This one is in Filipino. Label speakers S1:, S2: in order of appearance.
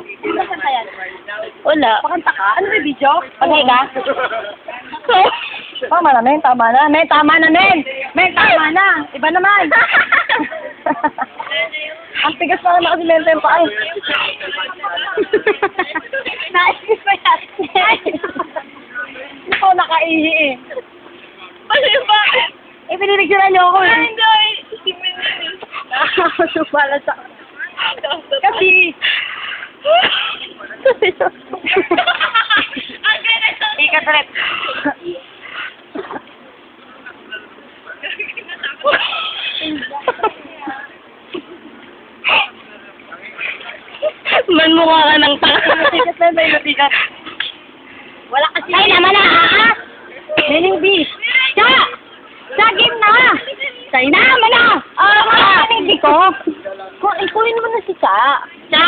S1: Nasaan ka yan?
S2: Wala.
S1: Pakanta ka? Ano may video?
S2: Okay ka?
S1: Tama na, men. Tama na. Men, tama na, men. Men, tama na. Iba naman. Ang tigas na naman kasi lente yung paa. Naisis pa yan. Hindi ko nakaihi eh.
S2: Ano yung bakit?
S1: Eh, pinipicturean niyo ako eh.
S2: Hindi. Siminit.
S1: Nakakasupala sa... Kasi... Ikat ulit.
S2: Manmukha ka ng tanga.
S1: Tikat na, may natikat. Wala kasi...
S2: Ay, naman na, ha?
S1: Meaning B.
S2: Sa! Sa game na! Sa inama na!
S1: Ah, hindi ko. Ikunin mo na si Cha.
S2: Sa!